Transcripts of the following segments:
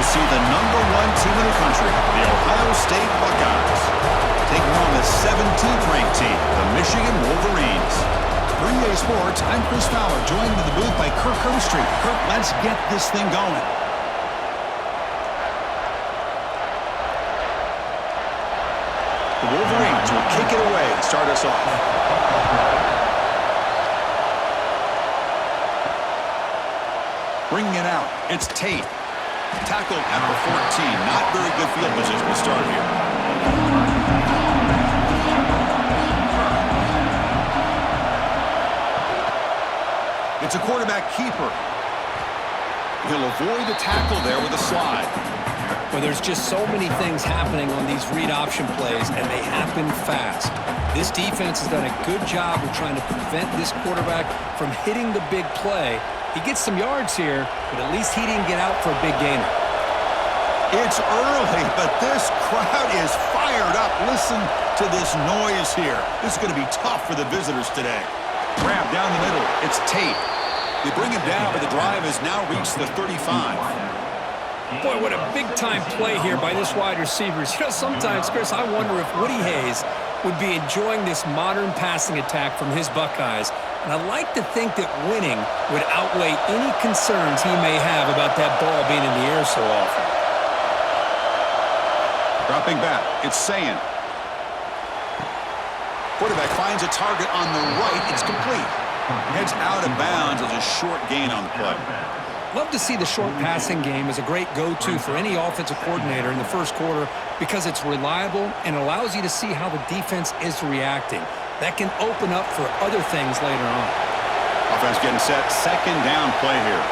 see the #1 team in the country, the Ohio State Buckeyes, taking on the 17th ranked team, the Michigan Wolverines. 3A Sports, I'm Chris Fowler, joined in the booth by Kirk Herbstreit. Kirk, let's get this thing going. The Wolverines will kick it away and start us off. Bringing it out, it's Tate. Tackled at the 14. Not very good field position to start here. It's a quarterback keeper. He'll avoid the tackle there with a slide. Well, there's just so many things happening on these read option plays, and they happen fast. This defense has done a good job of trying to prevent this quarterback from hitting the big play. He gets some yards here, but at least he didn't get out for a big gainer. It's early, but this crowd is fired up. Listen to this noise here. This is going to be tough for the visitors today. Grab down the middle. It's Tate. They bring him down, but the drive has now reached the 35. Boy, what a big-time play here by this wide receivers. You know, sometimes, Chris, I wonder if Woody Hayes would be enjoying this modern passing attack from his Buckeyes. And I like to think that winning would outweigh any concerns he may have about that ball being in the air so often. Dropping back, it's Sayin. Quarterback finds a target on the right. It's complete. Heads out of bounds as a short gain on the play. Love to see the short passing game as a great go-to for any offensive coordinator in the first quarter because it's reliable and allows you to see how the defense is reacting. That can open up for other things later on. Offense getting set. Second down play here.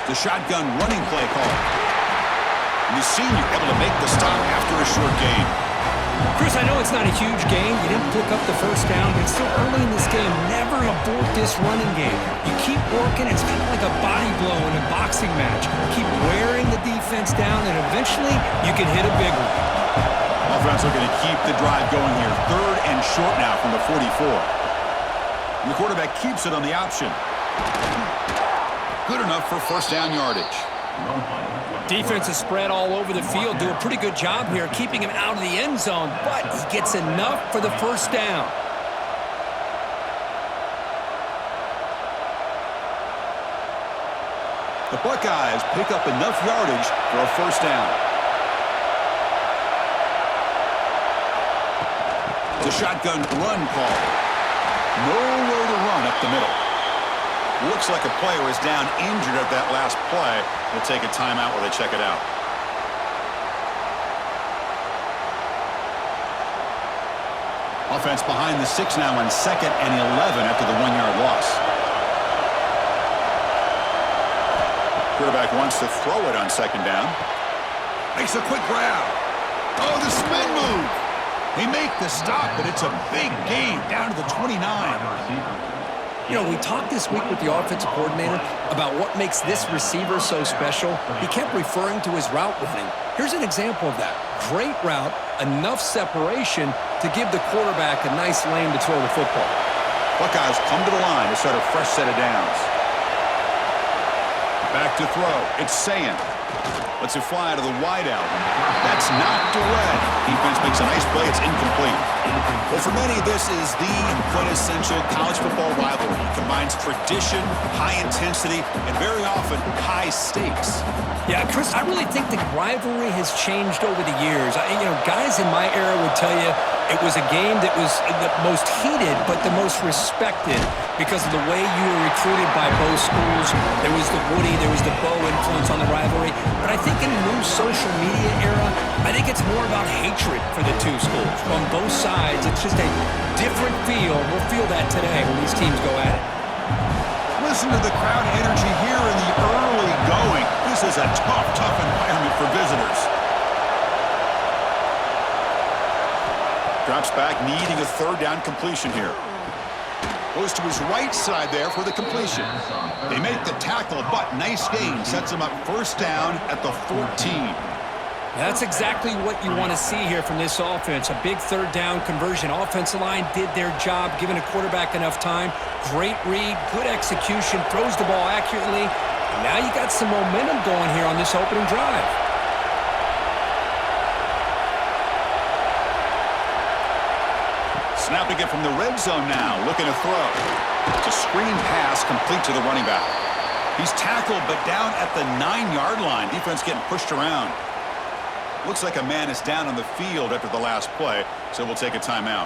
The shotgun running play call. And the senior able to make the stop after a short gain. Chris, I know it's not a huge gain. You didn't pick up the first down, but it's still early in this game. Never abort this running game. You keep working. It's kind of like a body blow in a boxing match. Keep wearing the defense down, and eventually you can hit a big one. Offense looking to keep the drive going here. Third and short now from the 44. And the quarterback keeps it on the option. Good enough for first down yardage. Defense is spread all over the field. Do a pretty good job here keeping him out of the end zone, but he gets enough for the first down. The Buckeyes pick up enough yardage for a first down. The shotgun run call. Nowhere to run up the middle. Looks like a player is down injured at that last play. We'll take a timeout while they check it out. Offense behind the 6 now on 2nd and 11 after the 1-yard loss. Quarterback wants to throw it on 2nd down. Makes a quick grab. Oh, the spin move. They make the stop, but it's a big gain down to the 29. You know, we talked this week with the offensive coordinator about what makes this receiver so special. He kept referring to his route running. Here's an example of that. Great route, enough separation to give the quarterback a nice lane to throw the football. Buckeyes come to the line to start a fresh set of downs. Back to throw. It's Sayin. Lets it fly to the wideout. That's knocked away. Defense makes a nice play. It's incomplete. Well, for many, this is the quintessential college football rivalry. It combines tradition, high intensity, and very often high stakes. Yeah, Chris, I really think the rivalry has changed over the years. Guys in my era would tell you it was a game that was the most heated but the most respected because of the way you were recruited by both schools. There was the Woody, there was the Bo influence on the rivalry. But I think in the new social media era, I think it's more about hatred for the two schools. On both sides, it's just a different feel. We'll feel that today when these teams go at it. Listen to the crowd energy here in the early going. This is a tough environment for visitors. Drops back, needing a third down completion here. Goes to his right side there for the completion. They make the tackle, but nice gain. Sets him up first down at the 14. That's exactly what you want to see here from this offense. A big third down conversion. Offensive line did their job, giving a quarterback enough time. Great read, good execution, throws the ball accurately. And now you got some momentum going here on this opening drive. Snapping it from the red zone now, looking to throw. It's a screen pass complete to the running back. He's tackled, but down at the 9-yard line. Defense getting pushed around. Looks like a man is down on the field after the last play, so we'll take a timeout.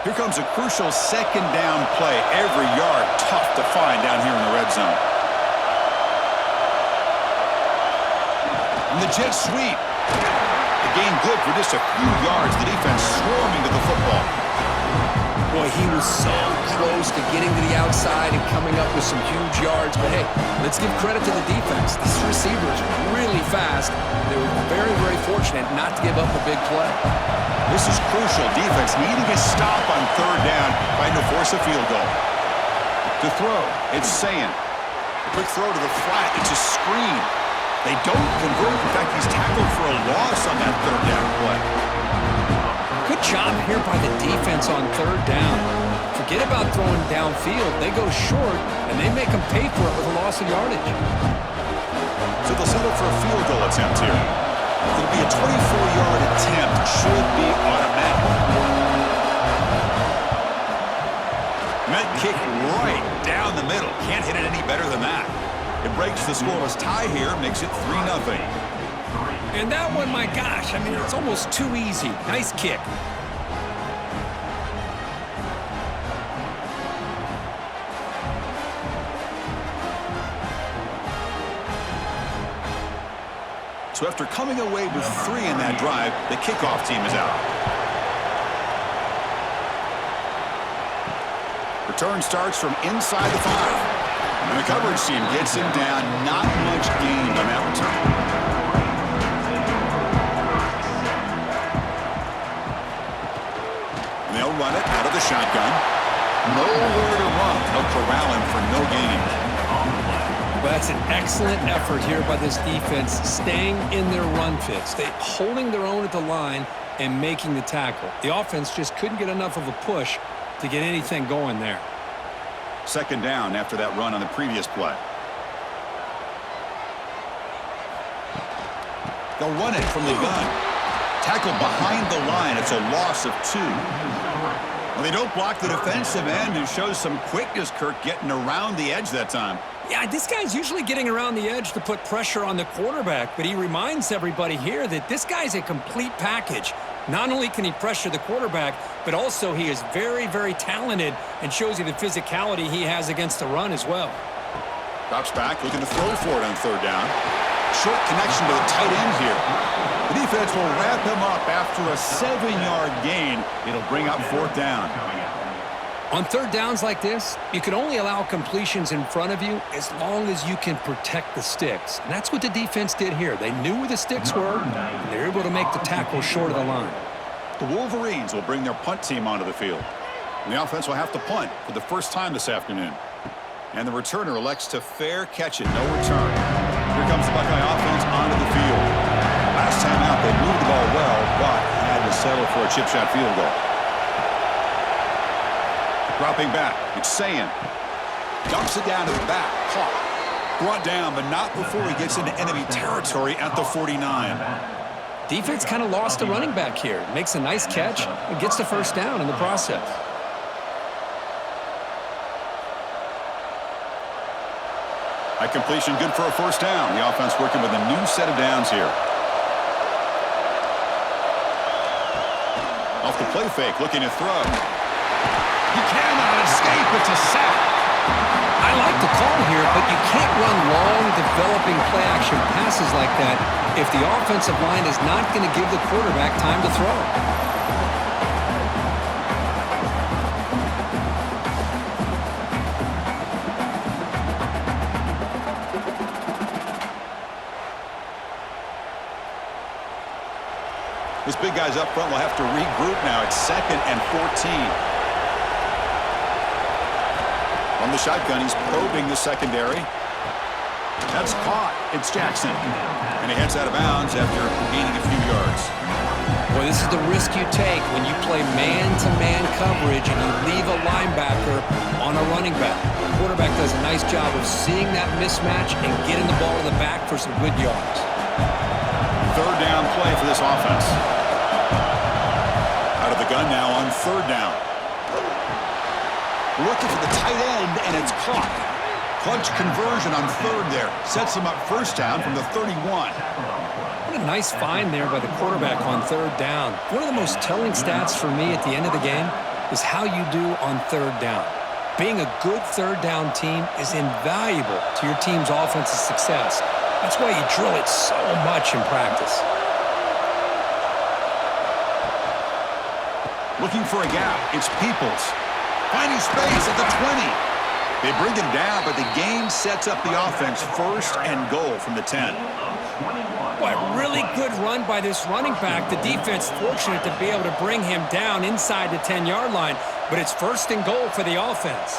Here comes a crucial second down play. Every yard tough to find down here in the red zone. And the jet sweep. The gain good for just a few yards. The defense swarming to the football. Boy, he was so close to getting to the outside and coming up with some huge yards. But, hey, let's give credit to the defense. These receivers really fast. They were very, very fortunate not to give up a big play. This is crucial. Defense needing a stop on third down, trying to force a field goal. To throw, it's Sayan. Quick throw to the flat. It's a screen. They don't convert. In fact, he's tackled for a loss on that third down play. Good job here by the defense on third down. Forget about throwing downfield. They go short, and they make them pay for it with a loss of yardage. So they'll settle for a field goal attempt here. It'll be a 24-yard attempt. Should be automatic. Met kick right down the middle. Can't hit it any better than that. It breaks the scoreless tie here, makes it 3-0. And that one, my gosh, I mean, it's almost too easy. Nice kick. So after coming away with 3 in that drive, the kickoff team is out. Return starts from inside the 5. And the coverage team gets him down. Not much gain on that return. They'll run it out of the shotgun. Nowhere to run. They'll corral him for no gain. Well, that's an excellent effort here by this defense, staying in their run fits. They holding their own at the line and making the tackle. The offense just couldn't get enough of a push to get anything going there. Second down after that run on the previous play. They'll run it from the gun. Tackled behind the line. It's a loss of 2. Well, they don't block the defensive end, who shows some quickness, Kirk, getting around the edge that time. Yeah, this guy's usually getting around the edge to put pressure on the quarterback, but he reminds everybody here that this guy's a complete package. Not only can he pressure the quarterback, but also he is very, very talented and shows you the physicality he has against the run as well. Drops back, looking to throw for it on third down. Short connection to the tight end here. The defense will wrap him up after a 7-yard gain. It'll bring up fourth down. On third downs like this, you can only allow completions in front of you as long as you can protect the sticks. And that's what the defense did here. They knew where the sticks were, and they were able to make the tackle short of the line. The Wolverines will bring their punt team onto the field. And the offense will have to punt for the first time this afternoon. And the returner elects to fair catch it, no return. Here comes the Buckeye offense onto the field. Last time out, they moved the ball well, but had to settle for a chip shot field goal. Dropping back, it's Sayan. Dumps it down to the back, caught. Brought down, but not before he gets into enemy territory at the 49. Defense kind of lost the running back here. Makes a nice catch and gets the first down in the process. That completion good for a first down. The offense working with a new set of downs here. Off the play fake, looking to throw. He cannot escape. It's a sack. I like the call here, but you can't run long, developing play-action passes like that if the offensive line is not going to give the quarterback time to throw. This big guy's up front will have to regroup now. It's 2nd and 14. On the shotgun, he's probing the secondary. That's caught. It's Jackson. And he heads out of bounds after gaining a few yards. Boy, this is the risk you take when you play man-to-man coverage and you leave a linebacker on a running back. The quarterback does a nice job of seeing that mismatch and getting the ball to the back for some good yards. Third down play for this offense. Out of the gun now on third down. Looking for the tight end, and it's caught. Clutch conversion on third there. Sets him up first down from the 31. What a nice find there by the quarterback on third down. One of the most telling stats for me at the end of the game is how you do on third down. Being a good third down team is invaluable to your team's offensive success. That's why you drill it so much in practice. Looking for a gap. It's Peoples. Finding space at the 20. They bring him down, but the game sets up the offense first and goal from the 10. Boy, really good run by this running back. The defense fortunate to be able to bring him down inside the 10-yard line, but it's first and goal for the offense.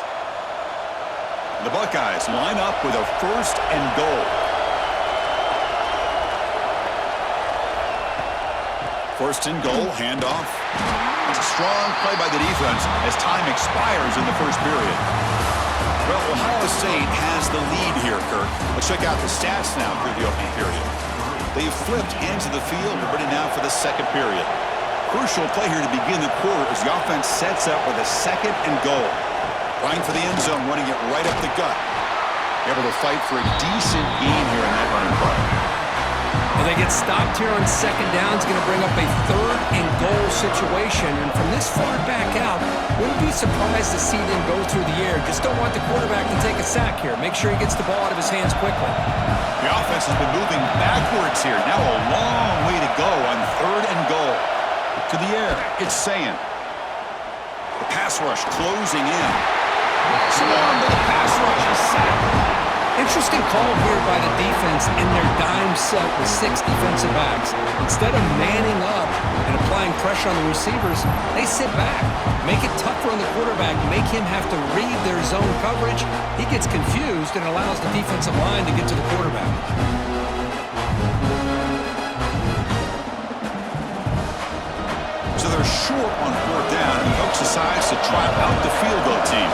The Buckeyes line up with a first and goal. First and goal, handoff. It's a strong play by the defense as time expires in the first period. Well, Ohio State has the lead here, Kirk. Let's check out the stats now through the opening period. They've flipped ends of the field. We're ready now for the second period. Crucial play here to begin the quarter as the offense sets up with a second and goal. Trying for the end zone, running it right up the gut. Able to fight for a decent gain here in that running play. Well, they get stopped here on second down. It's going to bring up a third and goal situation. And from this far back out, wouldn't be surprised to see them go through the air. Just don't want the quarterback to take a sack here. Make sure he gets the ball out of his hands quickly. The offense has been moving backwards here. Now a long way to go on third and goal. To the air, it's Sayin. The pass rush closing in. Swarmed by the pass rush. A sack. Interesting call here by the defense in their dime set with 6 defensive backs. Instead of manning up and applying pressure on the receivers, they sit back, make it tougher on the quarterback, make him have to read their zone coverage. He gets confused and allows the defensive line to get to the quarterback. So they're short on fourth down, and coach decides to try out the field goal team.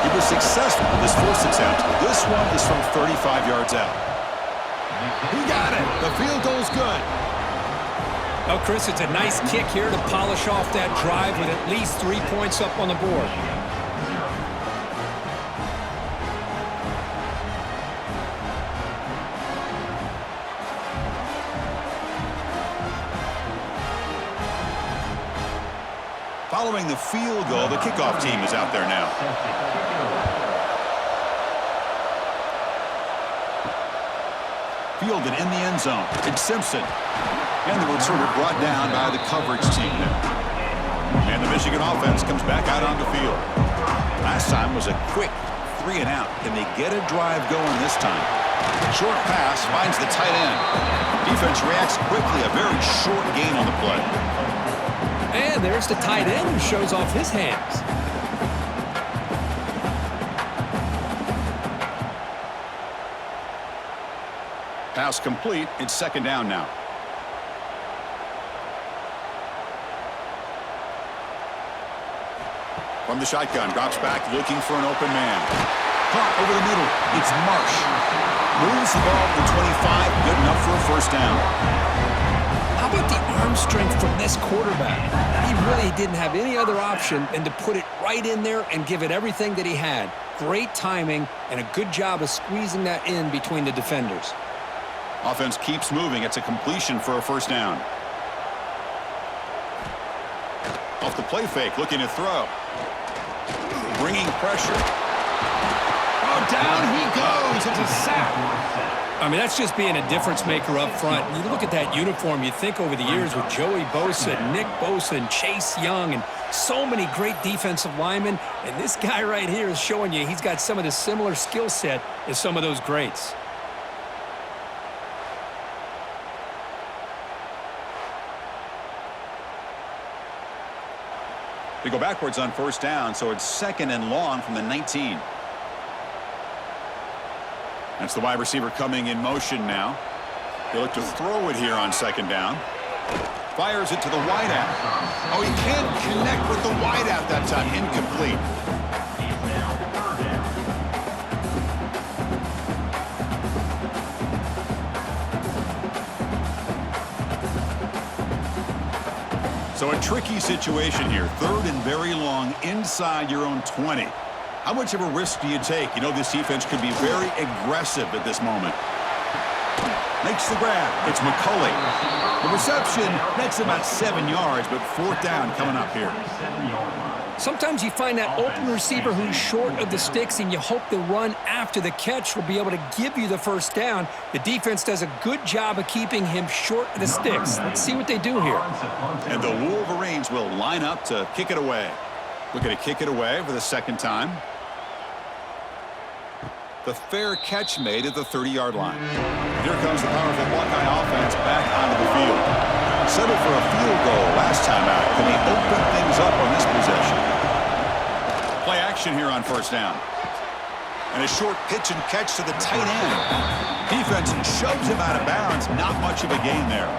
He was successful with his first attempt. This one is from 35 yards out. He got it. The field goal's good. Oh, Chris, it's a nice kick here to polish off that drive with at least 3 points up on the board. Following the field goal, the kickoff team is out there now. Fielded in the end zone. It's Simpson. And the returner brought down by the coverage team there. And the Michigan offense comes back out on the field. Last time was a quick 3 and out. Can they get a drive going this time? Short pass finds the tight end. Defense reacts quickly. A very short gain on the play. And there's the tight end who shows off his hands. Pass complete. It's second down now. From the shotgun, drops back looking for an open man. Caught over the middle. It's Marsh. Moves the ball to the 25. Good enough for a first down. How about the arm strength from this quarterback? He really didn't have any other option than to put it right in there and give it everything that he had. Great timing and a good job of squeezing that in between the defenders. Offense keeps moving. It's a completion for a first down. Off the play fake, looking to throw. Bringing pressure. Oh, down he goes. It's a sack. I mean, that's just being a difference maker up front. You look at that uniform, you think over the years with Joey Bosa, Nick Bosa, and Chase Young, and so many great defensive linemen. And this guy right here is showing you he's got some of the similar skill set as some of those greats. They go backwards on first down, so it's second and long from the 19. That's the wide receiver coming in motion now. He'll look to throw it here on second down. Fires it to the wideout. Oh, he can't connect with the wideout that time. Incomplete. So a tricky situation here. Third and very long inside your own 20. How much of a risk do you take? You know this defense could be very aggressive at this moment. Makes the grab. It's McCulley. The reception, that's about 7 yards, but fourth down coming up here. Sometimes you find that open receiver who's short of the sticks, and you hope the run after the catch will be able to give you the first down. The defense does a good job of keeping him short of the sticks. Let's see what they do here. And the Wolverines will line up to kick it away. Looking to kick it away for the second time. The fair catch made at the 30-yard line. Here comes the powerful Buckeye offense back onto the field. Settled for a field goal last time out. Can he open things up on this possession? Play action here on first down. And a short pitch and catch to the tight end. Defense shoves him out of bounds. Not much of a gain there.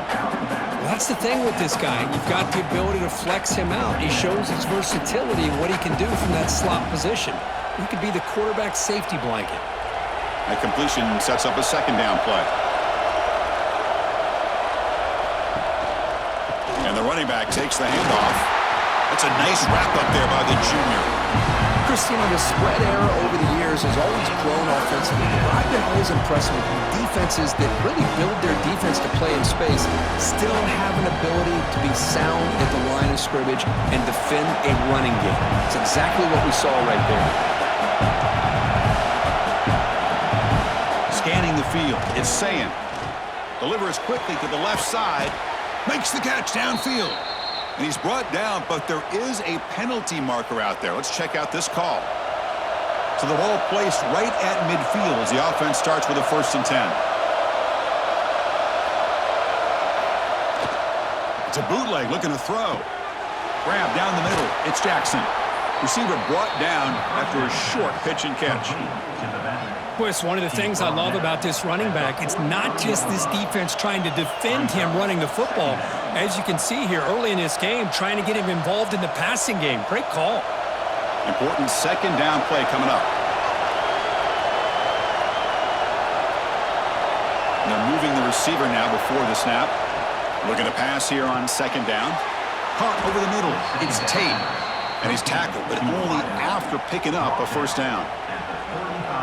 Well, that's the thing with this guy. You've got the ability to flex him out. He shows his versatility and what he can do from that slot position. He could be the quarterback safety blanket. That completion sets up a second down play. And the running back takes the handoff. That's a nice wrap up there by the junior. Christian, the spread era over the years has always grown offensively. I've been always impressed with defenses that really build their defense to play in space, still have an ability to be sound at the line of scrimmage and defend a running game. It's exactly what we saw right there. Scanning the field, it's Sayan. Delivers quickly to the left side. Makes the catch downfield. And he's brought down, but there is a penalty marker out there. Let's check out this call. So the ball placed right at midfield as the offense starts with a 1st and 10. It's a bootleg looking to throw. Grab down the middle. It's Jackson. Receiver brought down after a short pitch and catch. Boy, it's one of the things I love about this running back. It's not just this defense trying to defend him running the football. As you can see here early in this game, trying to get him involved in the passing game. Great call. Important second down play coming up. And they're moving the receiver now before the snap. Looking to pass here on second down. Caught over the middle. It's Tate. And he's tackled, but only after picking up a first down.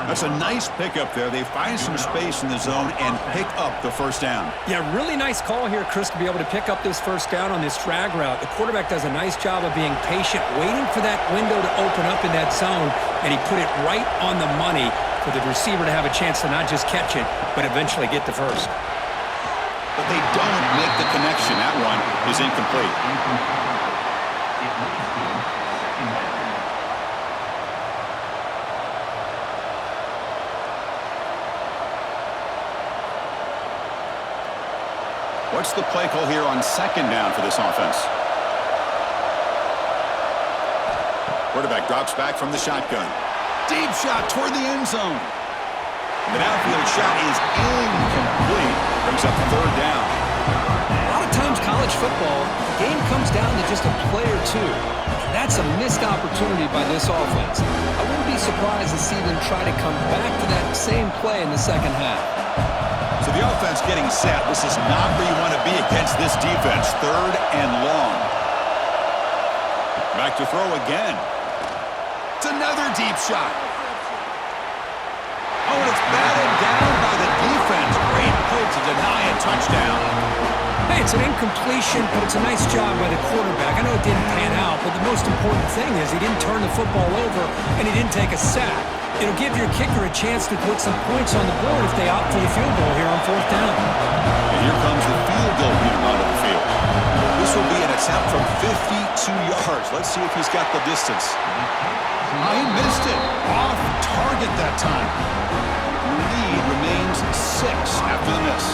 That's a nice pickup there. They find some space in the zone and pick up the first down. Yeah, really nice call here, Chris, to be able to pick up this first down on this drag route. The quarterback does a nice job of being patient, waiting for that window to open up in that zone, and he put it right on the money for the receiver to have a chance to not just catch it, but eventually get the first. But they don't make the connection. That one is incomplete. What's the play call here on second down for this offense? Quarterback drops back from the shotgun. Deep shot toward the end zone. The downfield shot is incomplete. Brings up third down. A lot of times college football, the game comes down to just a play or two. And that's a missed opportunity by this offense. I wouldn't be surprised to see them try to come back to that same play in the second half. So the offense getting set. This is not where you want to be against this defense. Third and long. Back to throw again. It's another deep shot. Oh, and it's batted down by the defense. Great play to deny a touchdown. Hey, it's an incompletion, but it's a nice job by the quarterback. I know it didn't pan out, but the most important thing is he didn't turn the football over and he didn't take a sack. It'll give your kicker a chance to put some points on the board if they opt for the field goal here on fourth down. And here comes the field goal unit onto the field. This will be an attempt from 52 yards. Let's see if he's got the distance. Oh, he missed it. Off target that time. The lead remains 6 after the miss.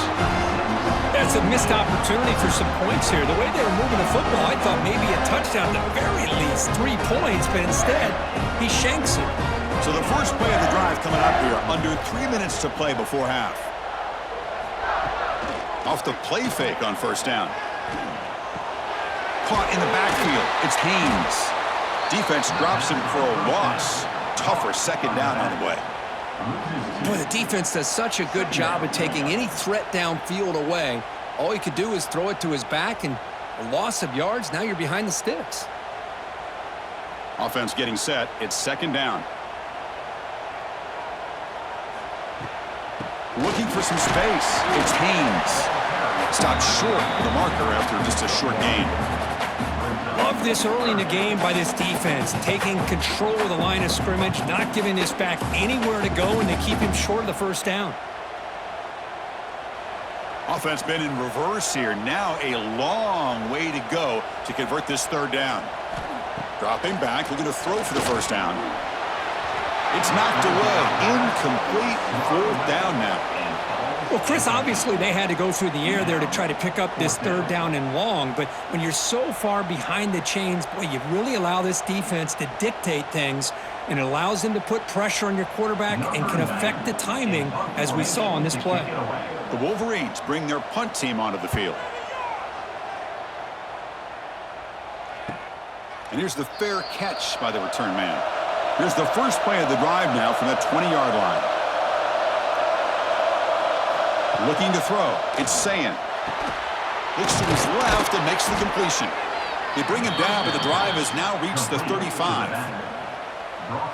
That's a missed opportunity for some points here. The way they were moving the football, I thought maybe a touchdown, at the very least 3 points, but instead, he shanks it. So the first play of the drive coming up here, under 3 minutes to play before half. Off the play fake on first down. Caught in the backfield. It's Haynes. Defense drops him for a loss. Tougher second down on the way. Boy, the defense does such a good job of taking any threat downfield away. All he could do is throw it to his back, and a loss of yards, now you're behind the sticks. Offense getting set. It's second down. Looking for some space. It's Haynes. Stopped short of the marker after just a short gain. Love this early in the game by this defense, taking control of the line of scrimmage, not giving this back anywhere to go, and they keep him short of the first down. Offense been in reverse here. Now a long way to go to convert this third down. Dropping back, looking to throw for the first down. It's knocked away. Incomplete. Fourth down now. Well, Chris, obviously they had to go through the air there to try to pick up this third down and long, but when you're so far behind the chains, boy, you really allow this defense to dictate things, and it allows them to put pressure on your quarterback and can affect the timing, as we saw on this play. The Wolverines bring their punt team onto the field. And here's the fair catch by the return man. Here's the first play of the drive now from that 20-yard line. Looking to throw. It's Sayan. Looks to his left and makes the completion. They bring him down, but the drive has now reached the 35.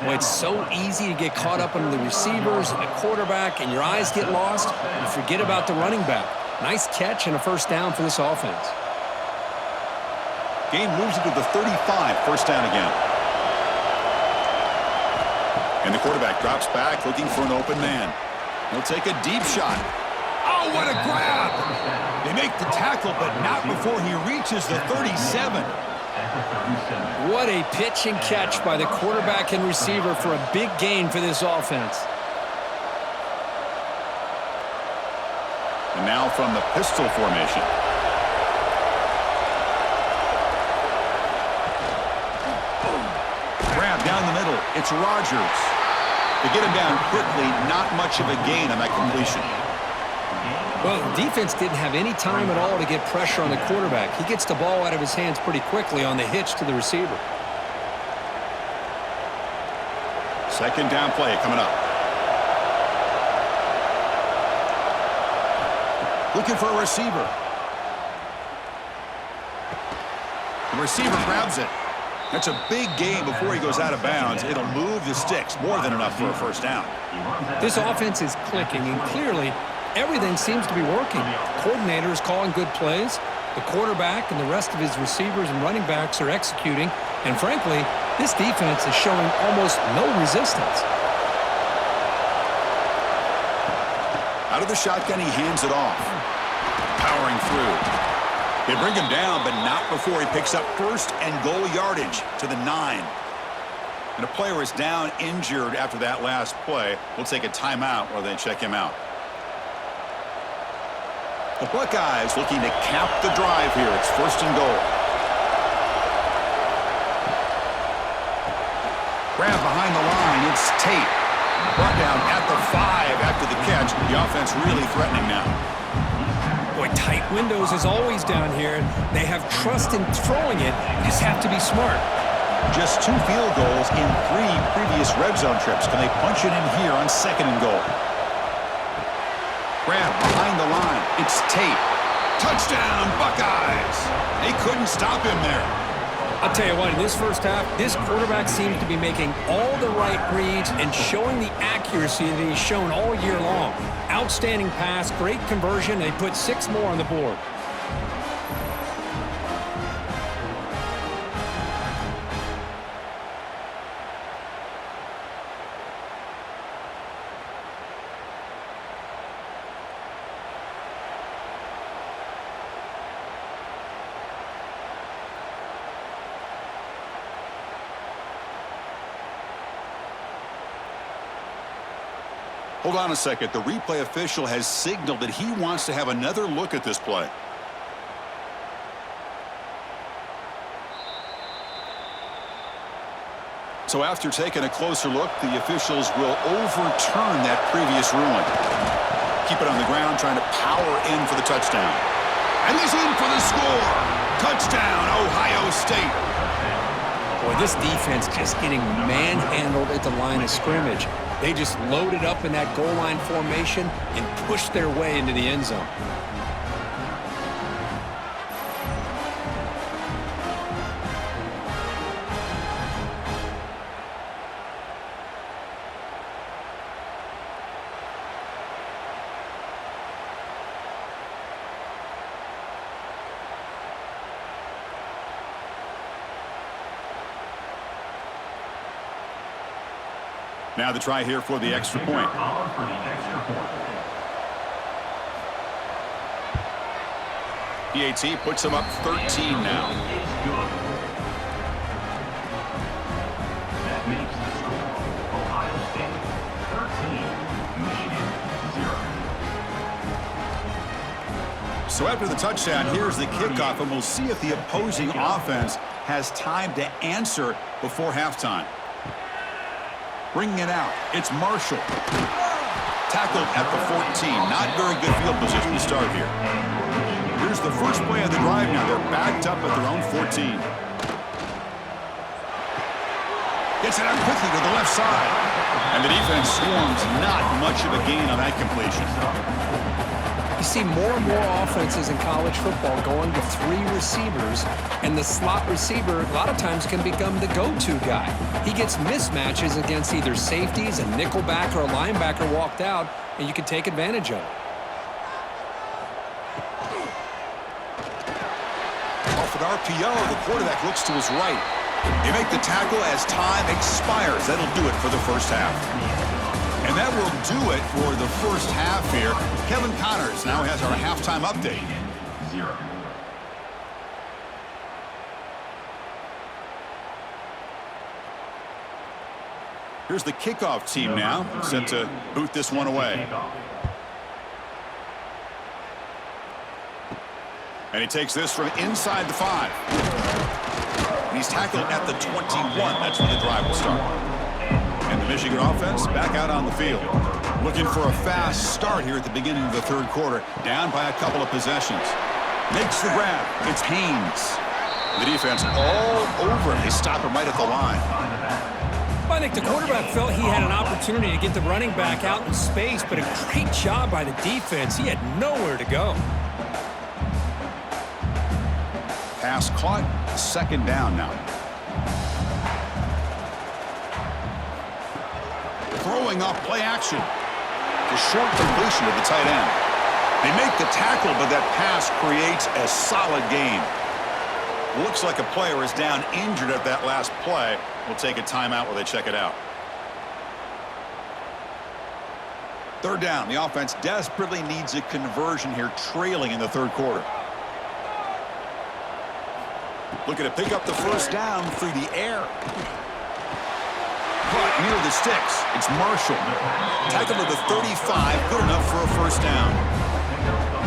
Well, it's so easy to get caught up on the receivers and the quarterback, and your eyes get lost. You forget about the running back. Nice catch and a first down for this offense. Game moves it to the 35, first down again. And the quarterback drops back, looking for an open man. He'll take a deep shot. Oh, what a grab! They make the tackle, but not before he reaches the 37. What a pitch and catch by the quarterback and receiver for a big gain for this offense. And now from the pistol formation. Grab down the middle. It's Rodgers. They get him down quickly. Not much of a gain on that completion. Well, the defense didn't have any time at all to get pressure on the quarterback. He gets the ball out of his hands pretty quickly on the hitch to the receiver. Second down play coming up. Looking for a receiver. The receiver grabs it. That's a big gain before he goes out of bounds. It'll move the sticks, more than enough for a first down. This offense is clicking, and clearly everything seems to be working. The coordinator is calling good plays. The quarterback and the rest of his receivers and running backs are executing. And frankly, this defense is showing almost no resistance. Out of the shotgun, he hands it off. Powering through. They bring him down, but not before he picks up first and goal yardage to the 9. And a player is down injured after that last play. We'll take a timeout while they check him out. The Buckeyes looking to cap the drive here. It's first and goal. Grab behind the line. It's Tate. Brought down at the 5 after the catch. The offense really threatening now. Boy, tight windows as always down here. They have trust in throwing it. You just have to be smart. Just 2 field goals in 3 previous red zone trips. Can they punch it in here on second and goal? Grab behind the line. It's Tate. Touchdown, Buckeyes. They couldn't stop him there. I'll tell you what, in this first half, this quarterback seems to be making all the right reads and showing the accuracy that he's shown all year long. Outstanding pass, great conversion. They put 6 more on the board. Hold on a second. The replay official has signaled that he wants to have another look at this play. So after taking a closer look, the officials will overturn that previous ruling. Keep it on the ground, trying to power in for the touchdown. And he's in for the score. Touchdown, Ohio State. Boy, this defense just getting manhandled at the line of scrimmage. They just loaded up in that goal line formation and pushed their way into the end zone. Now the try here for the extra point. PAT puts him up 13 now. That makes the score Ohio State 13, Michigan 0. So after the touchdown, here's the kickoff, and we'll see if the opposing offense has time to answer before halftime. Bringing it out, it's Marshall. Tackled at the 14. Not very good field position to start here. Here's the first play of the drive now. They're backed up at their own 14. Gets it out quickly to the left side. And the defense swarms. Not much of a gain on that completion. You see more and more offenses in college football going to 3 receivers, and the slot receiver a lot of times can become the go-to guy. He gets mismatches against either safeties, a nickelback, or a linebacker walked out, and you can take advantage of it. Off an RPO, the quarterback looks to his right. They make the tackle as time expires. That'll do it for the first half. And that will do it for the first half here. Kevin Connors now has our halftime update. 0. Here's the kickoff team now, set to boot this one away. And he takes this from inside the 5. And he's tackled at the 21. That's when the drive will start. And the Michigan offense back out on the field. Looking for a fast start here at the beginning of the third quarter. Down by a couple of possessions. Makes the grab. It's Haynes. The defense all over him. They stop him right at the line. I think the quarterback felt he had an opportunity to get the running back out in space, but a great job by the defense. He had nowhere to go. Pass caught. Second down now. Throwing off play action. A short completion to the tight end. They make the tackle, but that pass creates a solid gain. Looks like a player is down injured at that last play. We'll take a timeout while they check it out. Third down. The offense desperately needs a conversion here, trailing in the third quarter. Looking to pick up the first down through the air. Caught near the sticks. It's Marshall. Tackled at the 35. Good enough for a first down.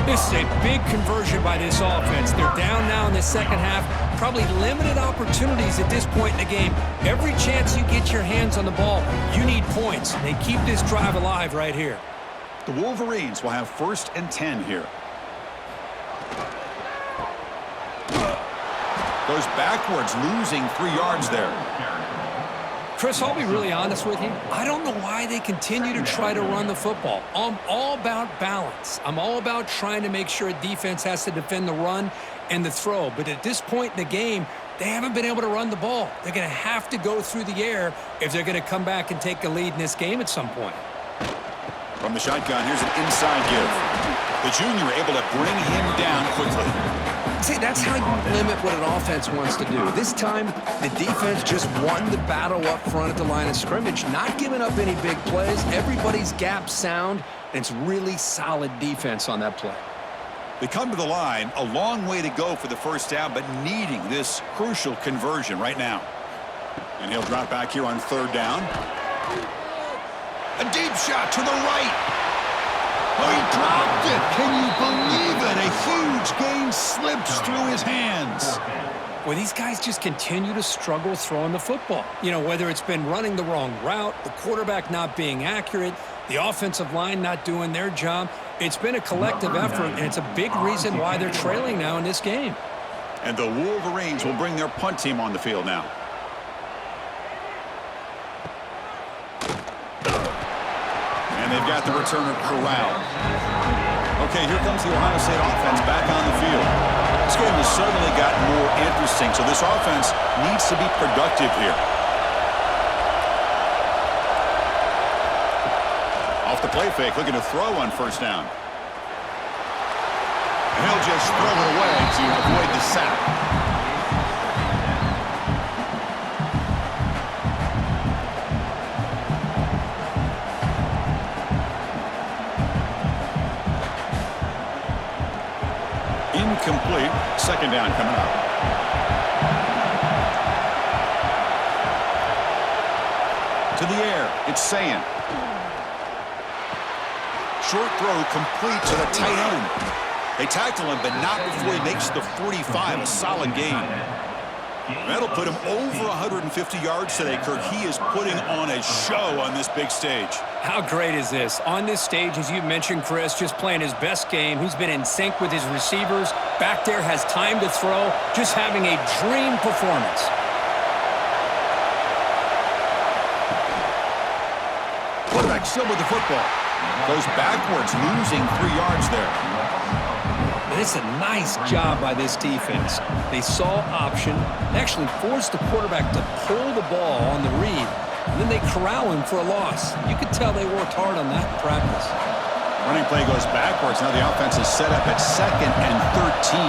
This is a big conversion by this offense. They're down now in the second half. Probably limited opportunities at this point in the game. Every chance you get your hands on the ball, you need points. They keep this drive alive right here. The Wolverines will have 1st and 10 here. Goes backwards, losing 3 yards there. Chris, I'll be really honest with you. I don't know why they continue to try to run the football. I'm all about balance. I'm all about trying to make sure a defense has to defend the run and the throw. But at this point in the game, they haven't been able to run the ball. They're going to have to go through the air if they're going to come back and take a lead in this game at some point. From the shotgun, here's an inside give. The junior able to bring him down quickly. See, that's how you limit what an offense wants to do. This time, the defense just won the battle up front at the line of scrimmage, not giving up any big plays. Everybody's gap sound, and it's really solid defense on that play. They come to the line, a long way to go for the first down, but needing this crucial conversion right now. And he'll drop back here on 3rd down. A deep shot to the right. Oh, he dropped it. Can you believe it? A huge gain slips through his hands. Well, these guys just continue to struggle throwing the football. You know, whether it's been running the wrong route, the quarterback not being accurate, the offensive line not doing their job. It's been a collective effort, and it's a big reason why they're trailing now in this game. And the Wolverines will bring their punt team on the field now. And they've got the returner corralled. Okay, here comes the Ohio State offense back on the field. This game has certainly gotten more interesting, so this offense needs to be productive here. Off the play fake, looking to throw on first down. And he'll just throw it away to avoid the sack. Incomplete. Second down coming up. To the air. It's Sayin. Short throw complete to the tight end. They tackle him, but not before he makes the 45. A solid gain. That'll put him over 150 yards today, Kirk. He is putting on a show on this big stage. How great is this? On this stage, as you mentioned, Chris, just playing his best game. He's been in sync with his receivers. Back there, has time to throw. Just having a dream performance. Quarterback still with the football. Goes backwards, losing 3 yards there. And it's a nice job by this defense. They saw option, actually forced the quarterback to pull the ball on the read, and then they corral him for a loss. You could tell they worked hard on that in practice. Running play goes backwards. Now the offense is set up at 2nd and 13.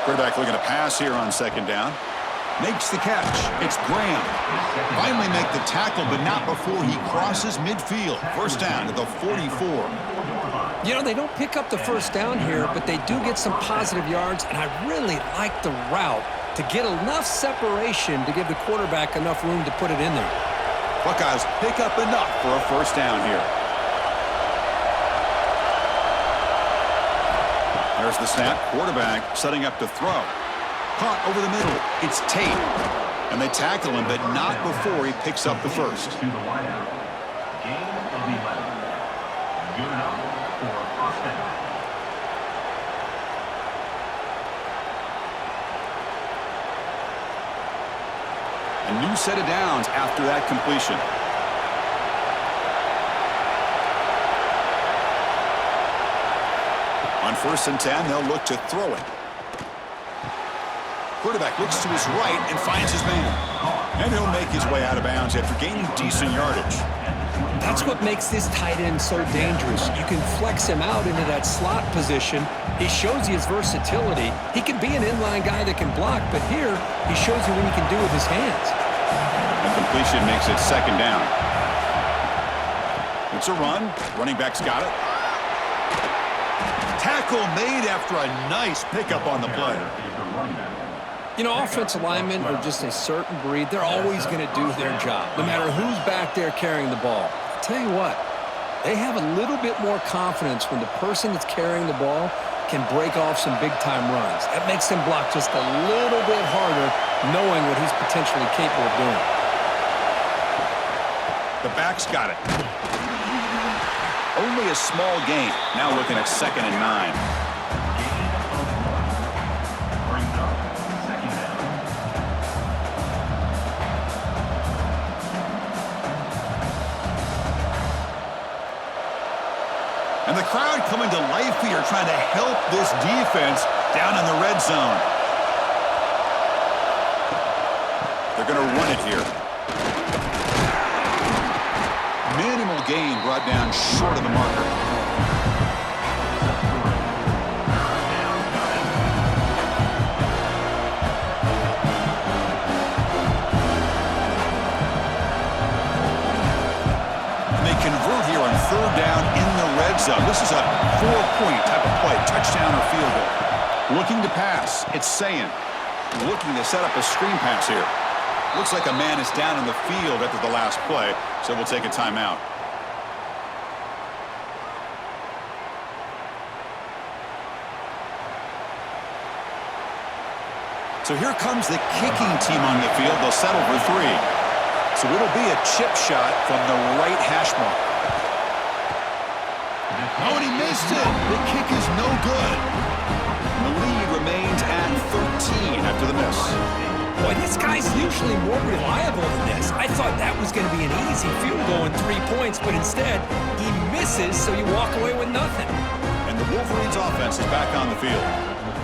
Quarterback looking to pass here on second down. Makes the catch. It's Graham. Finally make the tackle, but not before he crosses midfield. First down to the 44. You know, they don't pick up the first down here, but they do get some positive yards, and I really like the route to get enough separation to give the quarterback enough room to put it in there. Buckeyes pick up enough for a first down here. There's the snap. Quarterback setting up to throw. Caught over the middle. It's Tate. And they tackle him, but not before he picks up the first. To the wideout. Gain of 11. Good enough for a first down. A new set of downs after that completion. On 1st and 10, they'll look to throw it. Quarterback looks to his right and finds his man. And he'll make his way out of bounds after gaining decent yardage. That's what makes this tight end so dangerous. You can flex him out into that slot position. He shows you his versatility. He can be an inline guy that can block, but here he shows you what he can do with his hands. The completion makes it second down. It's a run. Running back's got it. Tackle made after a nice pickup on the play. You know, offensive linemen are just a certain breed. They're always going to do their job, no matter who's back there carrying the ball. I'll tell you what, they have a little bit more confidence when the person that's carrying the ball can break off some big-time runs. That makes them block just a little bit harder, knowing what he's potentially capable of doing. The back's got it. Only a small gain. Now looking at 2nd and 9. And the crowd coming to life here, trying to help this defense down in the red zone. They're going to run it here. Minimal gain brought down short of the marker. Convert here on 3rd down in the red zone. This is a 4-point type of play, touchdown or field goal. Looking to pass, it's Sayin. Looking to set up a screen pass here. Looks like a man is down in the field after the last play, so we'll take a timeout. So here comes the kicking team on the field. They'll settle for 3. So it'll be a chip shot from the right hash mark. Oh, and he missed it. The kick is no good. And the lead remains at 13 after the miss. Boy, this guy's usually more reliable than this. I thought that was going to be an easy field goal and 3 points, but instead, he misses, so you walk away with nothing. And the Wolverines offense is back on the field.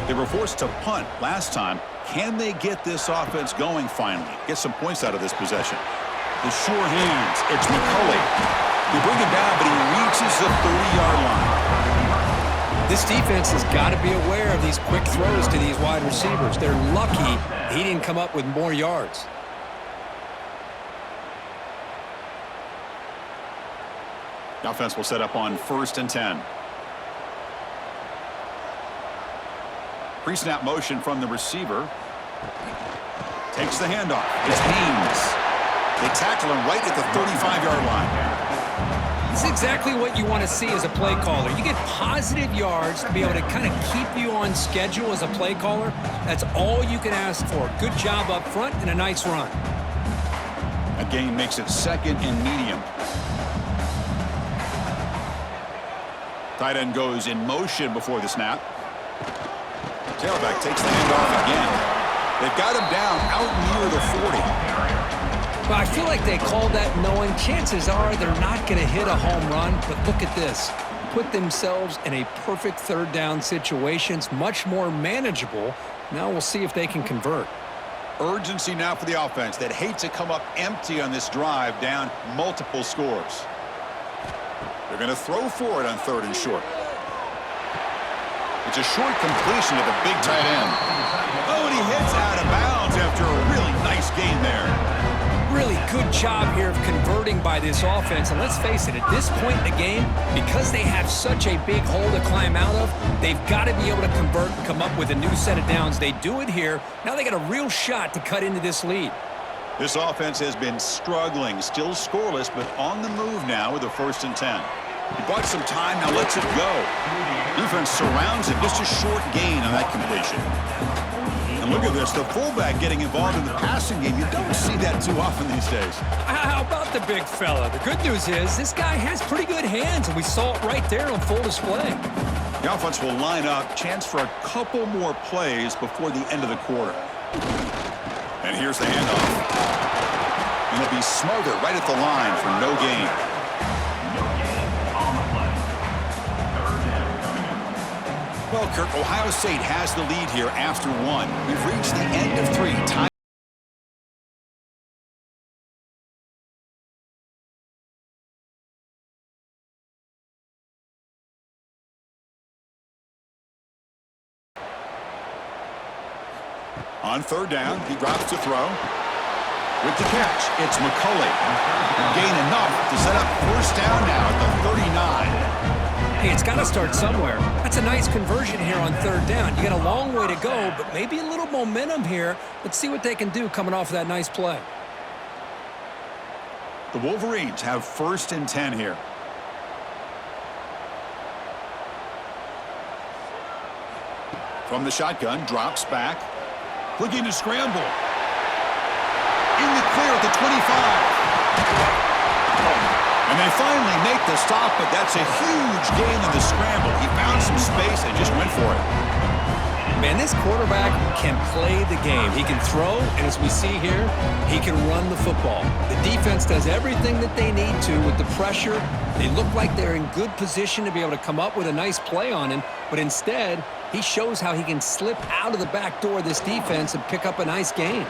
They were forced to punt last time. Can they get this offense going finally? Get some points out of this possession. The sure hands. It's McCulley. They bring him down, but he reaches the 30-yard line. This defense has got to be aware of these quick throws to these wide receivers. They're lucky he didn't come up with more yards. The offense will set up on 1st and 10. Pre-snap motion from the receiver. Takes the handoff. It's Haynes. They tackle him right at the 35-yard line. This is exactly what you want to see as a play caller. You get positive yards to be able to kind of keep you on schedule as a play caller. That's all you can ask for. Good job up front and a nice run. That gain makes it 2nd and medium. Tight end goes in motion before the snap. Tailback takes the handoff again. They've got him down out near the 40. Well, I feel like they called that knowing chances are they're not going to hit a home run, but look at this. Put themselves in a perfect 3rd down situation. It's much more manageable. Now we'll see if they can convert. Urgency now for the offense that hate to come up empty on this drive down multiple scores. They're going to throw for it on 3rd and short. It's a short completion to the big tight end. Oh, and he hits out of bounds after a really nice gain there. Really good job here of converting by this offense. And let's face it, at this point in the game, because they have such a big hole to climb out of, they've got to be able to convert and come up with a new set of downs. They do it here. Now they got a real shot to cut into this lead. This offense has been struggling, still scoreless, but on the move now with a 1st and 10. He bought some time, now lets it go. Defense surrounds him, just a short gain on that completion. And look at this, the fullback getting involved in the passing game. You don't see that too often these days. How about the big fella? The good news is this guy has pretty good hands, and we saw it right there on full display. The offense will line up, chance for a couple more plays before the end of the quarter. And here's the handoff. And it'll be smothered right at the line for no gain. Well, Kirk, Ohio State has the lead here after 1. We've reached the end of 3. Time on 3rd down, he drops to throw. With the catch, it's McCulley. Gain enough to set up 1st down now at the 39. Hey, it's got to start somewhere. That's a nice conversion here on 3rd down. You got a long way to go, but maybe a little momentum here. Let's see what they can do coming off of that nice play. The Wolverines have 1st and 10 here. From the shotgun, drops back. Looking to scramble. In the clear at the 25. And they finally make the stop, but that's a huge gain in the scramble. He found some space and just went for it. Man, this quarterback can play the game. He can throw, and as we see here, he can run the football. The defense does everything that they need to with the pressure. They look like they're in good position to be able to come up with a nice play on him, but instead, he shows how he can slip out of the back door of this defense and pick up a nice gain.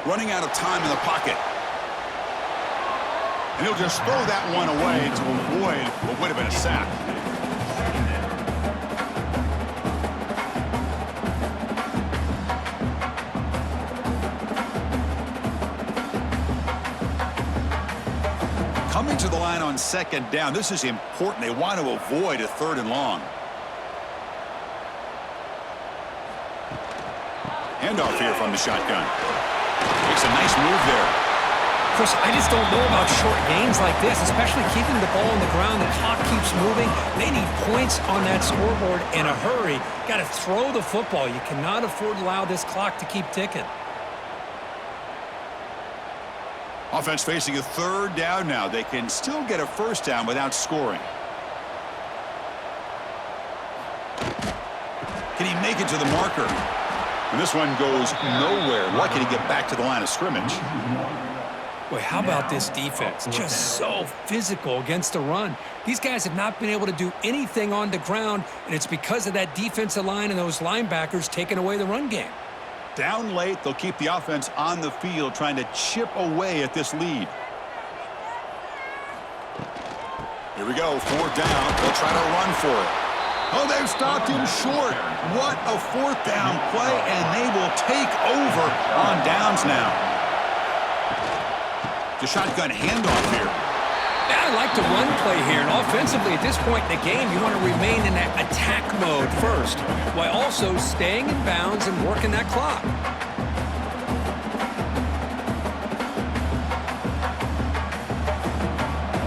Running out of time in the pocket. And he'll just throw that one away to avoid what would have been a sack. Coming to the line on 2nd down. This is important. They want to avoid a 3rd and long. Handoff here from the shotgun. Makes a nice move there. Chris, I just don't know about short gains like this, especially keeping the ball on the ground. The clock keeps moving. They need points on that scoreboard in a hurry. Got to throw the football. You cannot afford to allow this clock to keep ticking. Offense facing a third down now. They can still get a first down without scoring. Can he make it to the marker? And this one goes nowhere. Lucky to get back to the line of scrimmage. Boy, how about this defense? Just so physical against the run. These guys have not been able to do anything on the ground, and it's because of that defensive line and those linebackers taking away the run game. Down late, they'll keep the offense on the field trying to chip away at this lead. Here we go, fourth down. They'll try to run for it. Oh, they've stopped him short. What a fourth down play, and they will take over on downs now. The shotgun handoff here. Yeah, I like the run play here, and offensively at this point in the game, you want to remain in that attack mode first, while also staying in bounds and working that clock.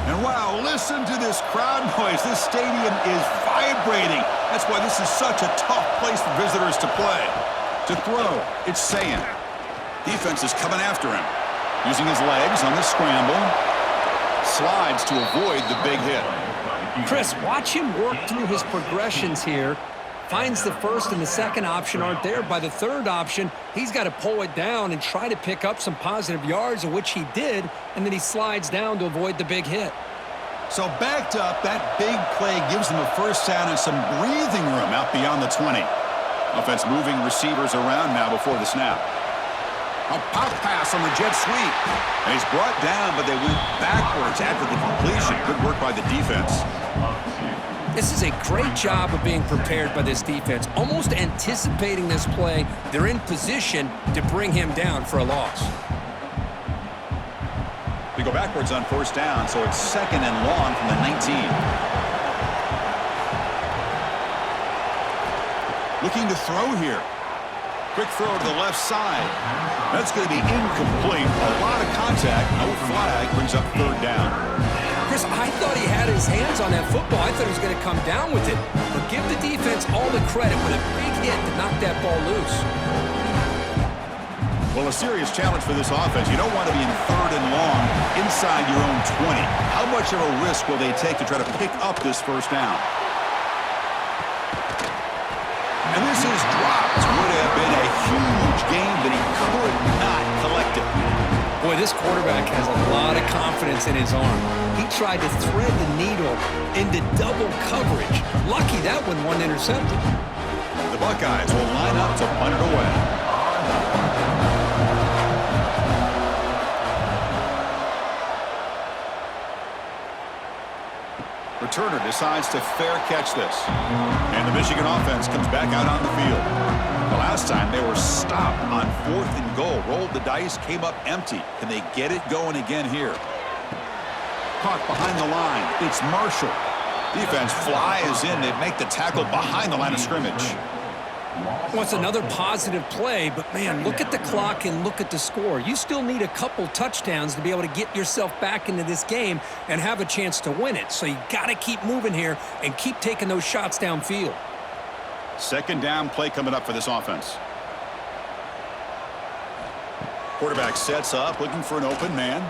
And wow, listen to this crowd noise. This stadium is vibrating. That's why this is such a tough place for visitors to play. To throw, it's Sayan. Defense is coming after him. Using his legs on the scramble. Slides to avoid the big hit. Chris, watch him work through his progressions here. Finds the first and the second option aren't there. By the third option, he's got to pull it down and try to pick up some positive yards, of which he did, and then he slides down to avoid the big hit. So backed up, that big play gives them a first down and some breathing room out beyond the 20. Offense moving receivers around now before the snap. A pop pass on the jet sweep. And he's brought down, but they went backwards after the completion. Good work by the defense. This is a great job of being prepared by this defense. Almost anticipating this play, they're in position to bring him down for a loss. They go backwards on first down, so it's second and long from the 19. Looking to throw here. Quick throw to the left side. That's going to be incomplete. A lot of contact. No flag. Brings up third down. Chris, I thought he had his hands on that football. I thought he was going to come down with it. But give the defense all the credit with a big hit to knock that ball loose. Well, a serious challenge for this offense. You don't want to be in third and long inside your own 20. How much of a risk will they take to try to pick up this first down? And this is dropped. Would have been a huge game, but he could not collect it. Boy, this quarterback has a lot of confidence in his arm. He tried to thread the needle into double coverage. Lucky that one wasn't intercepted. The Buckeyes will line up to punt it away. Returner decides to fair catch this. And the Michigan offense comes back out on the field. The last time they were stopped on 4th and goal. Rolled the dice, came up empty. Can they get it going again here? Caught behind the line. It's Marshall. Defense flies in. They make the tackle behind the line of scrimmage. Well, it's another positive play, but man, look at the clock and look at the score. You still need a couple touchdowns to be able to get yourself back into this game and have a chance to win it. So you got to keep moving here and keep taking those shots downfield. Second down play coming up for this offense. Quarterback sets up, looking for an open man.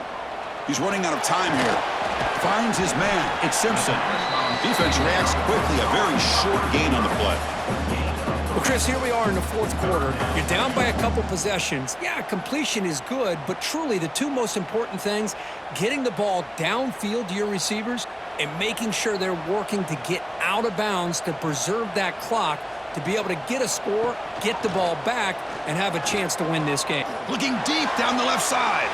He's running out of time here. Finds his man. It's Simpson. Defense reacts quickly. A very short gain on the play. Well, Chris, here we are in the fourth quarter. You're down by a couple possessions. Yeah, completion is good, but truly the two most important things, getting the ball downfield to your receivers and making sure they're working to get out of bounds to preserve that clock to be able to get a score, get the ball back, and have a chance to win this game. Looking deep down the left side.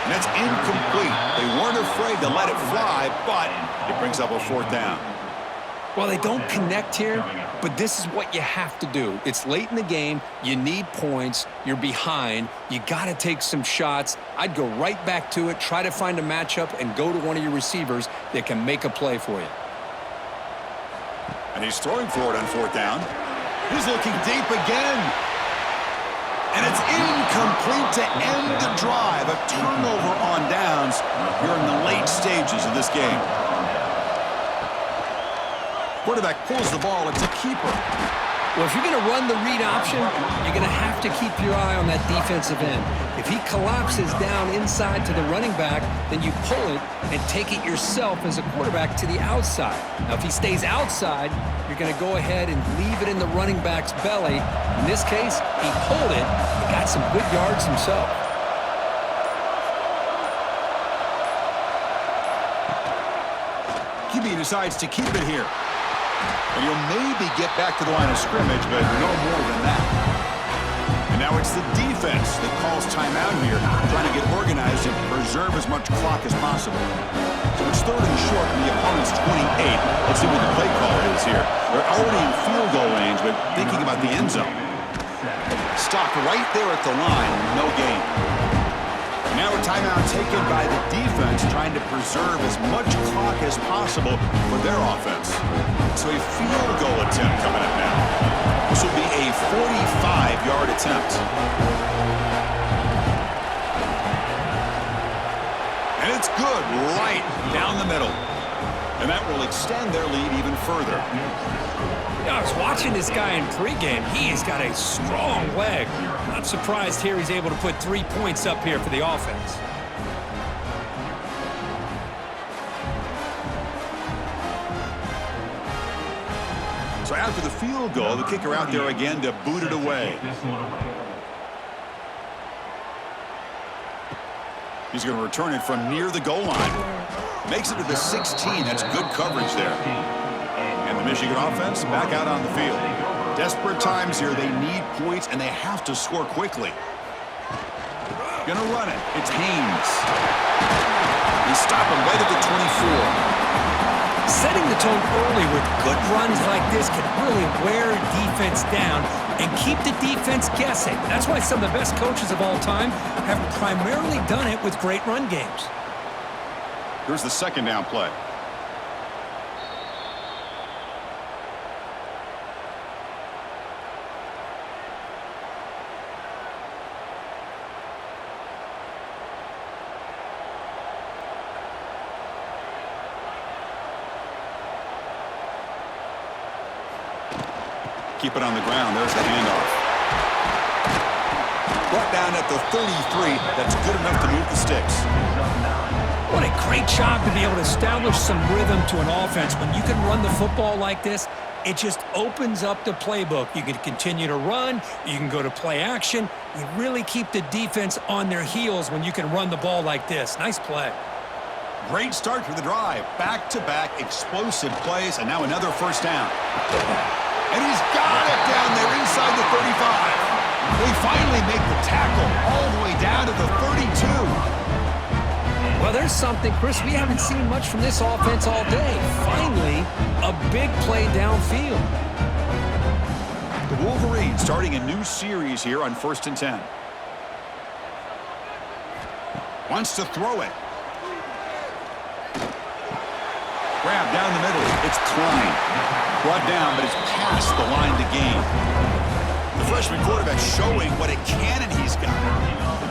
And that's incomplete. They weren't afraid to let it fly, but it brings up a fourth down. Well, they don't connect here, but this is what you have to do. It's late in the game. You need points. You're behind. You got to take some shots. I'd go right back to it, try to find a matchup, and go to one of your receivers that can make a play for you. And he's throwing for it on fourth down. He's looking deep again. And it's incomplete to end the drive. A turnover on downs here in the late stages of this game. Quarterback pulls the ball. It's a keeper. Well, if you're going to run the read option, you're going to have to keep your eye on that defensive end. If he collapses down inside to the running back, then you pull it and take it yourself as a quarterback to the outside. Now, if he stays outside, you're going to go ahead and leave it in the running back's belly. In this case, he pulled it and got some good yards himself. QB decides to keep it here. And he'll maybe get back to the line of scrimmage, but no more than that. And now it's the defense that calls timeout here, trying to get organized and preserve as much clock as possible. So it's 3rd and short from the opponent's 28. Let's see what the play call is here. They're already in field goal range, but thinking about the end zone. Stopped right there at the line, no gain. Now a timeout taken by the defense, trying to preserve as much clock as possible for their offense. So a field goal attempt coming up now. This will be a 45-yard attempt. And it's good right down the middle. And that will extend their lead even further. I was watching this guy in pregame. He's got a strong leg. Not surprised here he's able to put 3 points up here for the offense. So after the field goal, the kicker out there again to boot it away. He's going to return it from near the goal line. Makes it to the 16. That's good coverage there. And the Michigan offense back out on the field. Desperate times here. They need points, and they have to score quickly. Gonna run it. It's Haynes. They stop him right at the 24. Setting the tone early with good runs like this can really wear defense down and keep the defense guessing. That's why some of the best coaches of all time have primarily done it with great run games. Here's the 2nd down play. Keep it on the ground. There's the handoff. Brought down at the 33. That's good enough to move the sticks. What a great job to be able to establish some rhythm to an offense. When you can run the football like this, it just opens up the playbook. You can continue to run. You can go to play action. You really keep the defense on their heels when you can run the ball like this. Nice play. Great start to the drive. Back-to-back explosive plays, and now another first down. And he's got it down there inside the 35. They finally make the tackle all the way down to the 32. Well, there's something, Chris, we haven't seen much from this offense all day. Finally, a big play downfield. The Wolverines starting a new series here on 1st and 10. Wants to throw it. Grab down the middle. It's Klein. Brought down, but it's past the line to gain. The freshman quarterback showing what a cannon he's got.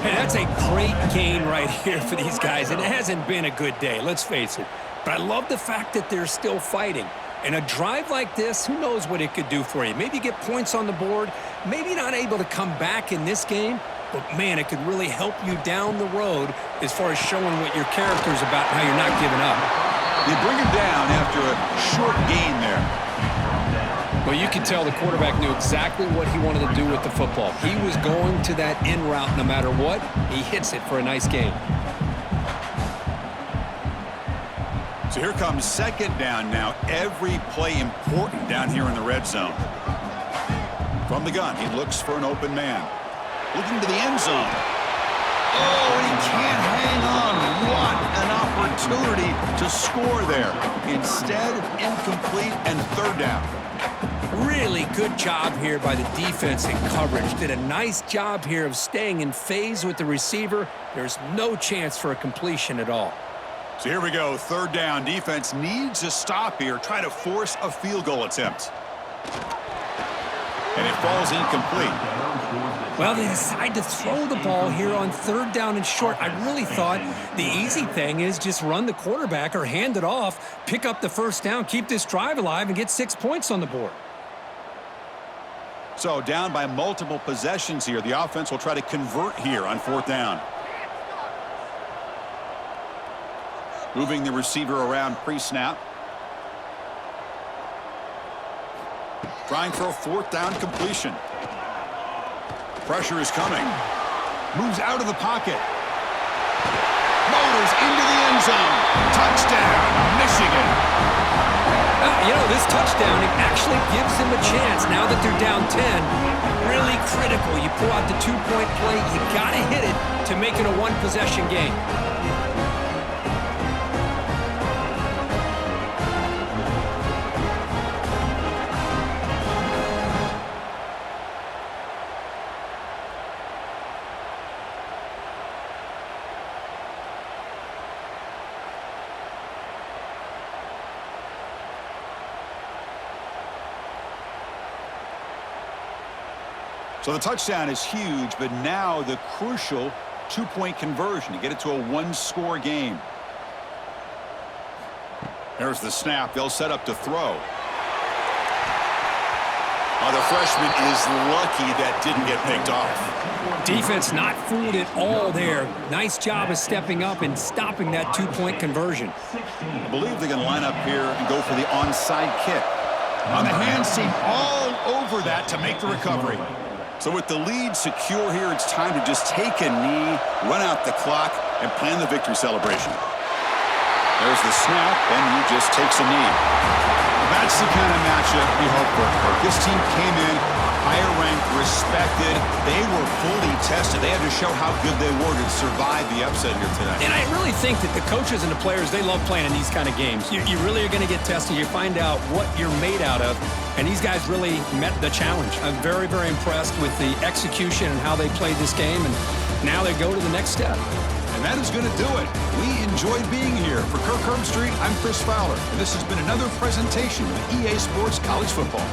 Hey, that's a great gain right here for these guys. And it hasn't been a good day, let's face it. But I love the fact that they're still fighting. And a drive like this, who knows what it could do for you. Maybe get points on the board. Maybe not able to come back in this game. But, man, it could really help you down the road as far as showing what your character's about and how you're not giving up. They bring him down after a short gain there. Well, you can tell the quarterback knew exactly what he wanted to do with the football. He was going to that in route no matter what. He hits it for a nice gain. So here comes 2nd down now. Every play important down here in the red zone. From the gun, he looks for an open man. Looking to the end zone. Oh, and he can't hang on. What an opportunity to score there. Instead, incomplete and 3rd down. Really good job here by the defense in coverage. Did a nice job here of staying in phase with the receiver. There's no chance for a completion at all. So here we go, 3rd down. Defense needs a stop here. Try to force a field goal attempt. And it falls incomplete. Well, they decide to throw the ball here on 3rd down and short. I really thought the easy thing is just run the quarterback or hand it off, pick up the 1st down, keep this drive alive, and get 6 points on the board. So down by multiple possessions here. The offense will try to convert here on 4th down. Moving the receiver around pre-snap. Trying for a 4th down completion. Pressure is coming. Moves out of the pocket. Motors into the end zone. Touchdown, Michigan. This touchdown, it actually gives them a chance now that they're down 10. Really critical. You pull out the 2-point play. You got to hit it to make it a 1-possession game. So the touchdown is huge, but now the crucial 2-point conversion to get it to a 1-score game. There's the snap. They'll set up to throw. The freshman is lucky that didn't get picked off. Defense not fooled at all there. Nice job of stepping up and stopping that 2-point conversion. I believe they're going to line up here and go for the onside kick. On the hands team all over that to make the recovery. So with the lead secure here, it's time to just take a knee, run out the clock, and plan the victory celebration. There's the snap, and he just takes a knee. That's the kind of matchup we hope for. This team came in higher ranked, respected. They were fully tested. They had to show how good they were to survive the upset here tonight. And I really think that the coaches and the players, they love playing in these kind of games. You really are going to get tested. You find out what you're made out of. And these guys really met the challenge. I'm very, very impressed with the execution and how they played this game. And now they go to the next step. And that is going to do it. We enjoyed being here. For Kirk Herbstreit, I'm Chris Fowler. And this has been another presentation of EA Sports College Football.